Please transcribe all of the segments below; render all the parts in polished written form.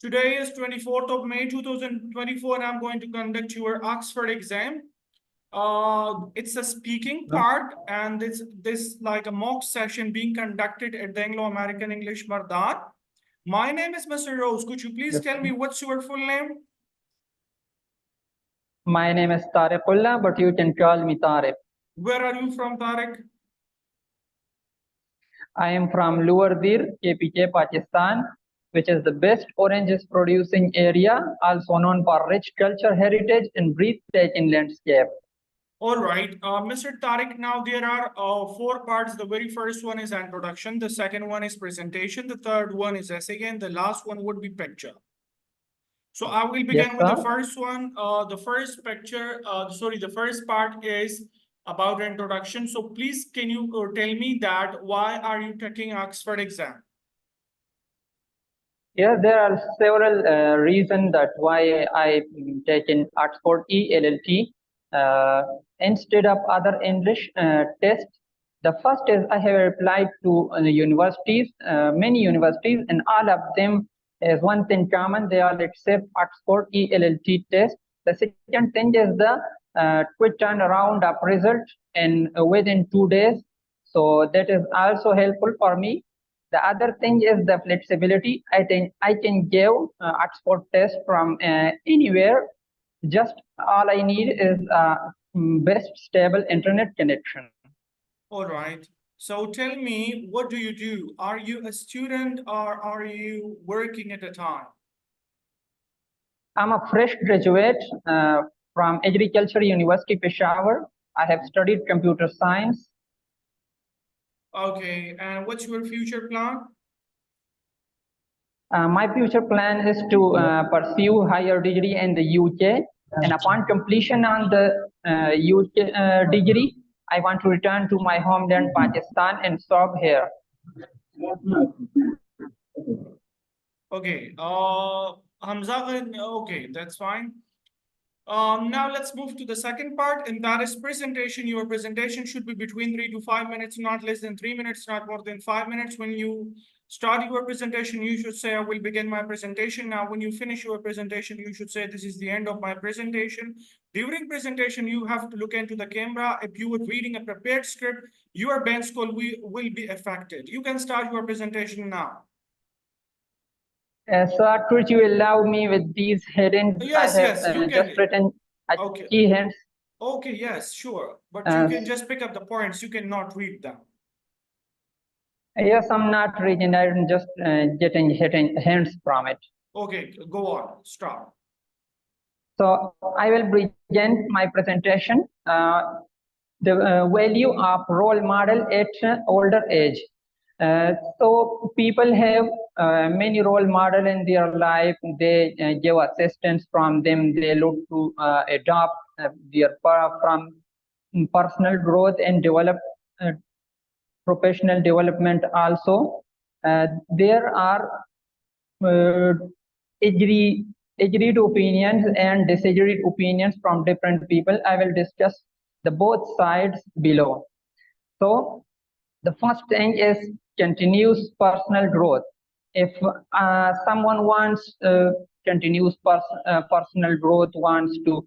Today is 24th of May 2024 and I'm going to conduct your Oxford exam. It's a speaking part and this like a mock session being conducted at the Anglo-American English Mardan. My name is Mr. Rose. Could you please tell me what's your full name? My name is Tariqullah, but you can call me Tariq. Where are you from, Tariq? I am from Lower Dir, KPK, Pakistan, which is the best oranges producing area, also known for rich culture heritage and breathtaking landscape. All right, Mr. Tariq, now there are 4 parts. The very first one is introduction. The second one is presentation. The third one is essay, and the last one would be picture. So I will begin with the first one. The first part is about introduction. So please, can you tell me that why are you taking Oxford exam? Yeah, there are several reasons that why I taken Oxford ELLT instead of other English tests. The first is I have applied to universities, many universities, and all of them has one thing common: they all accept Oxford ELLT test. The second thing is the quick turnaround of result and within 2 days. So that is also helpful for me. The other thing is the flexibility. I think I can give Oxford test from anywhere. Just all I need is best stable internet connection. All right. So tell me, what do you do? Are you a student or are you working at a time? I'm a fresh graduate from Agriculture University, Peshawar. I have studied computer science. Okay, and what's your future plan? My future plan is to pursue higher degree in the UK, and upon completion on the UK degree, I want to return to my homeland, Pakistan, and serve here. Okay, Hamza, okay, that's fine. Now let's move to the second part, and that is presentation. Your presentation should be between 3 to 5 minutes, not less than 3 minutes, not more than 5 minutes. When you start your presentation, you should say, I will begin my presentation. Now, when you finish your presentation, you should say, this is the end of my presentation. During presentation, you have to look into the camera. If you are reading a prepared script, your bench score will be affected. You can start your presentation now. So could you allow me with these headings? Yes, I have you just can. written Okay. key hints. Okay, yes, sure. But you can just pick up the points. You cannot read them. Yes, I'm not reading. I'm just getting hints from it. Okay, go on. Start. So I will begin my presentation. The value of role model at older age. So people have many role model in their life. They give assistance from them. They look to adopt their from personal growth and develop professional development also. There are agreed opinions and disagreed opinions from different people. I will discuss the both sides below. So the first thing is continuous personal growth. If someone wants continuous personal growth, wants to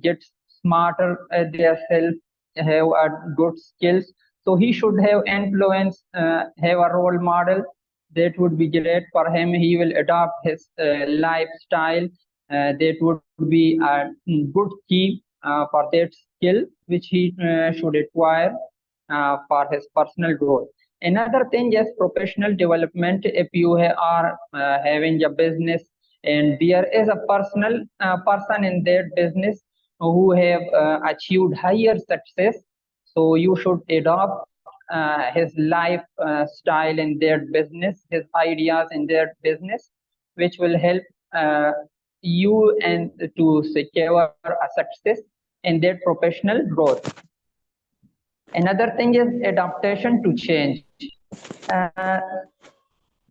get smarter at their self, have good skills, so he should have influence, have a role model. That would be great for him. He will adopt his lifestyle. That would be a good key for that skill which he should acquire for his personal growth. Another thing is professional development. If you are having a business and there is a person in that business who have achieved higher success, so you should adopt his life style in their business, his ideas in their business, which will help you and to secure a success in their professional growth. Another thing is adaptation to change.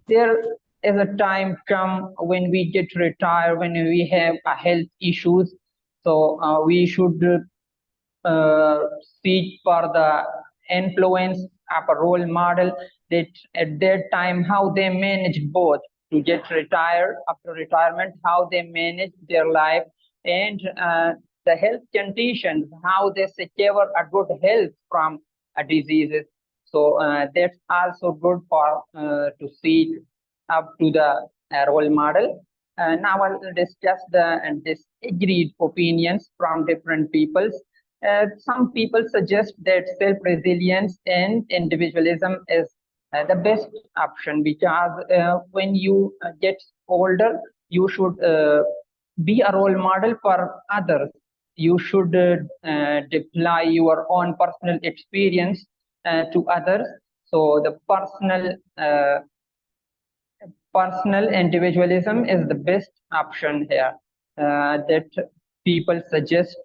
There is a time come when we get retired, when we have health issues, so we should seek for the influence of a role model that at that time how they manage both to get retired after retirement, how they manage their life, and the health conditions, how they secure a good health from diseases. So that's also good for to see up to the role model. Now I'll discuss the disagreed opinions from different peoples. Some people suggest that self-resilience and individualism is the best option, because when you get older, you should be a role model for others. You should deploy your own personal experience to others. So the personal individualism is the best option here that people suggest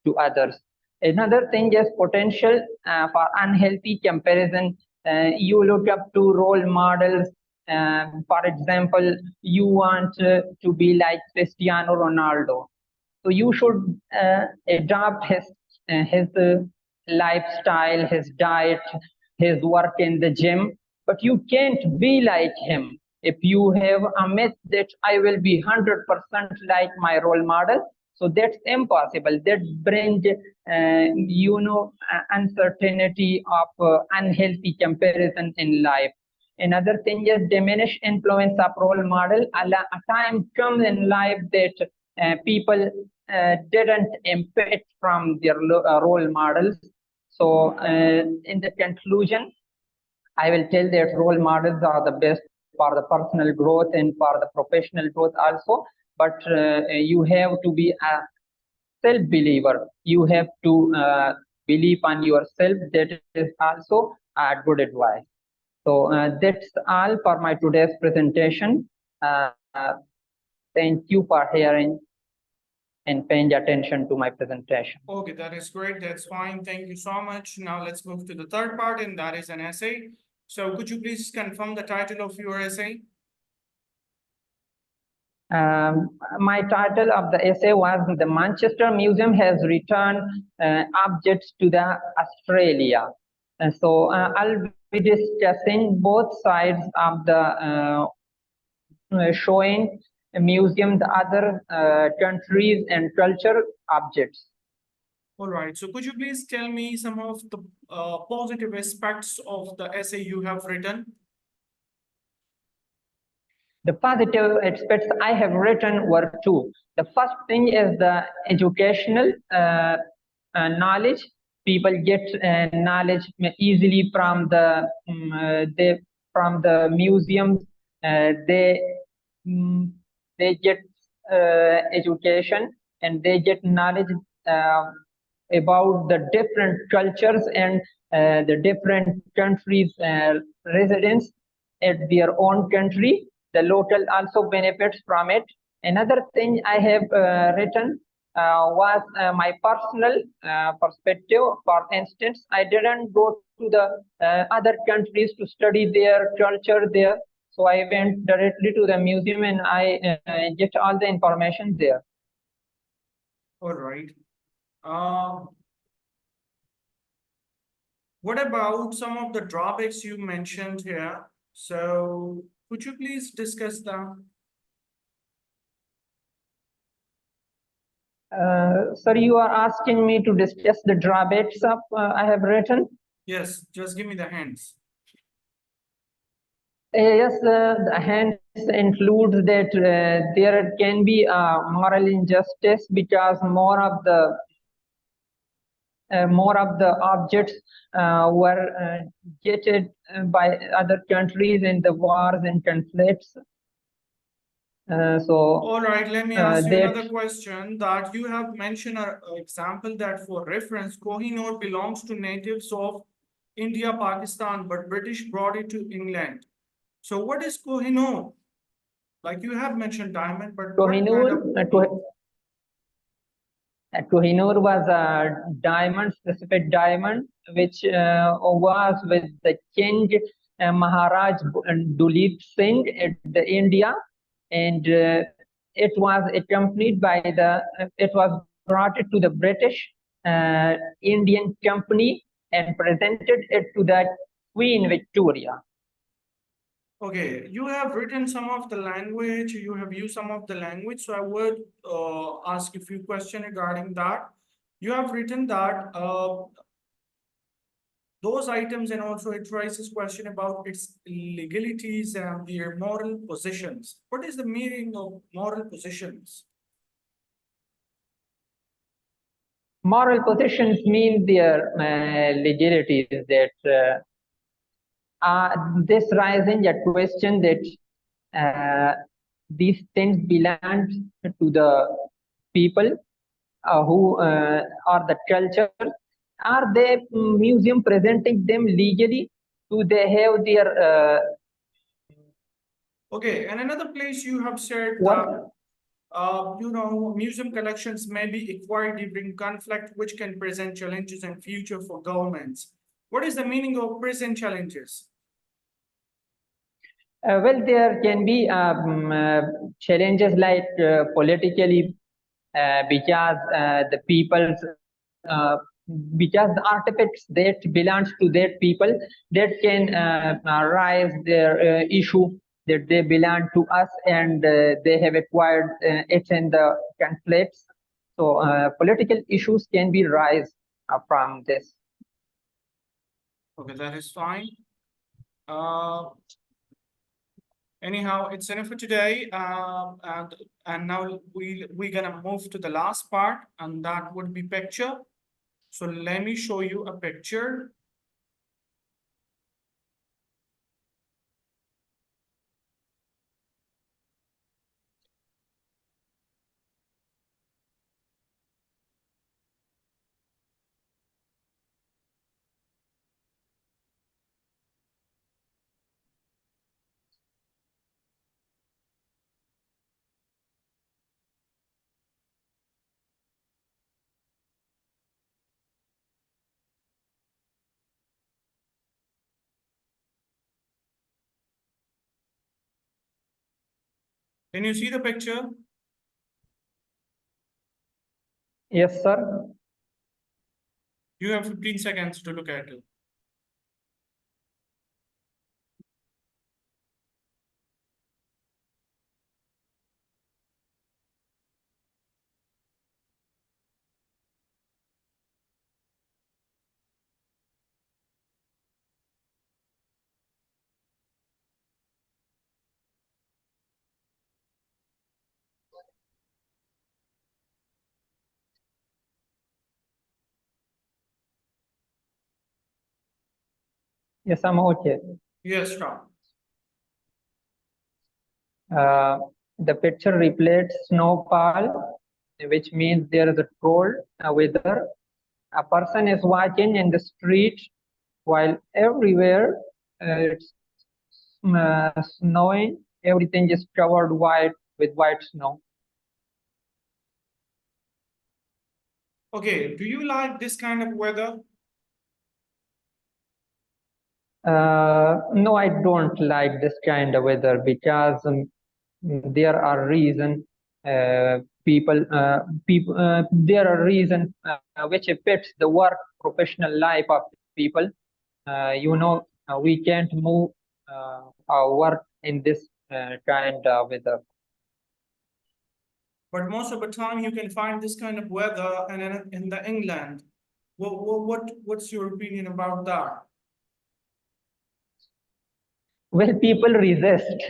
to others. Another thing is potential for unhealthy comparison. You look up to role models. For example, you want to be like Cristiano Ronaldo, so you should adopt his lifestyle, his diet, his work in the gym. But you can't be like him. If you have a myth that I will be 100% like my role model, so that's impossible. That brings, uncertainty of unhealthy comparison in life. Another thing is diminish influence of role model. A time comes in life that people didn't impact from their role models. So in the conclusion, I will tell that role models are the best for the personal growth and for the professional growth also. But you have to be a self-believer. You have to believe on yourself. That is also a good advice. So that's all for my today's presentation. Thank you for hearing and paying attention to my presentation. Okay, that is great. That's fine. Thank you so much. Now let's move to the third part, and that is an essay. So could you please confirm the title of your essay? My title of the essay was "The Manchester Museum has returned objects to the Australia." And so I'll be discussing both sides of the showing a museum, the other countries and culture objects. All right. So could you please tell me some of the positive aspects of the essay you have written? The positive aspects I have written were two. The first thing is the educational knowledge. People get knowledge easily from the museums. They get education, and they get knowledge about the different cultures and the different countries' residents at their own country. The local also benefits from it. Another thing I have written was my personal perspective. For instance, I didn't go to the other countries to study their culture there. So I went directly to the museum, and I get all the information there. All right. What about some of the drawbacks you mentioned here? So could you please discuss them? Sir, you are asking me to discuss the drawbacks of I have written? Yes, just give me the hands. Yes, the hands includes that there can be moral injustice, because more of the objects were getted by other countries in the wars and conflicts. All right, let me ask you another question. That you have mentioned an example that for reference, Kohinoor belongs to natives of India, Pakistan, but British brought it to England. So what is Kohinoor? Like you have mentioned diamond, but Kohinoor was a diamond, specific diamond, which was with the King Maharaj Duleep Singh at the India, and it was accompanied by it was brought to the British Indian Company and presented it to the Queen Victoria. Okay, you have written some of the language, you have used some of the language, so I would ask a few questions regarding that. You have written that those items, and also it raises question about its legalities and their moral positions. What is the meaning of moral positions? Moral positions mean their legalities that this rising a question that these things belong to the people who are the culture. Are they museum presenting them legally? Do they have their Okay, and another place you have said what? that museum collections may be acquired during conflict, which can present challenges in future for governments. What is the meaning of present challenges? Well, there can be challenges like politically, because the people's because the artifacts that belongs to that people that can rise their issue that they belong to us and they have acquired it in the conflicts. So political issues can be rise from this. Okay, that is fine. Anyhow, it's enough for today. And now we're gonna move to the last part, and that would be picture. So let me show you a picture. Can you see the picture? Yes, sir. You have 15 seconds to look at it. Yes, I'm okay. Yes, Ram. Uh, the picture reflects snowfall, which means there is a cold weather. A person is walking in the street while everywhere it's snowing. Everything is covered white with white snow. Okay, do you like this kind of weather? No, I don't like this kind of weather because there are reasons there are reasons which affects the work professional life of people. We can't move our work in this kind of weather. But most of the time you can find this kind of weather in the England. What's your opinion about that? Well, people resist.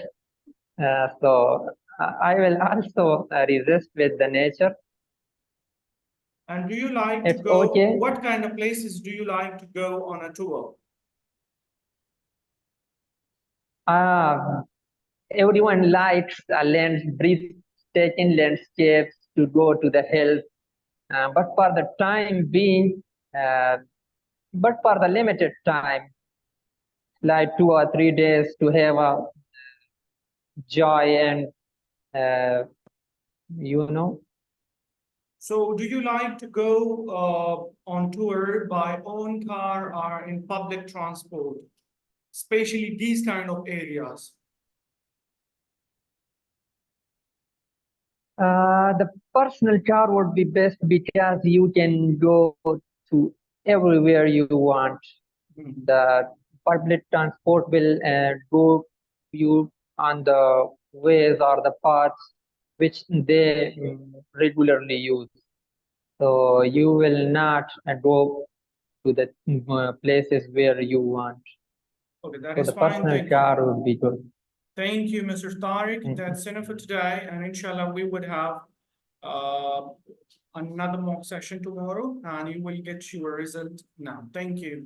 So I will also resist with the nature. And do you like to It's go, okay. what kind of places do you like to go on a tour? Uh, Everyone likes breathtaking landscapes to go to the hills, but for the time being, uh, but for the limited time, like 2 or 3 days to have a joy and uh, you know. So do you like to go on tour by own car or in public transport, especially these kind of areas? The personal car would be best because you can go to everywhere you want. Mhm. The public transport will go you on the ways or the paths which they regularly use. So you will not go to the places where you want. Okay, that So is the fine. personal Thank you. car would be good. Thank you, Mr. Tariq. Thank you. That's enough for today. And inshallah, we would have another mock session tomorrow, and you will get your result now. Thank you.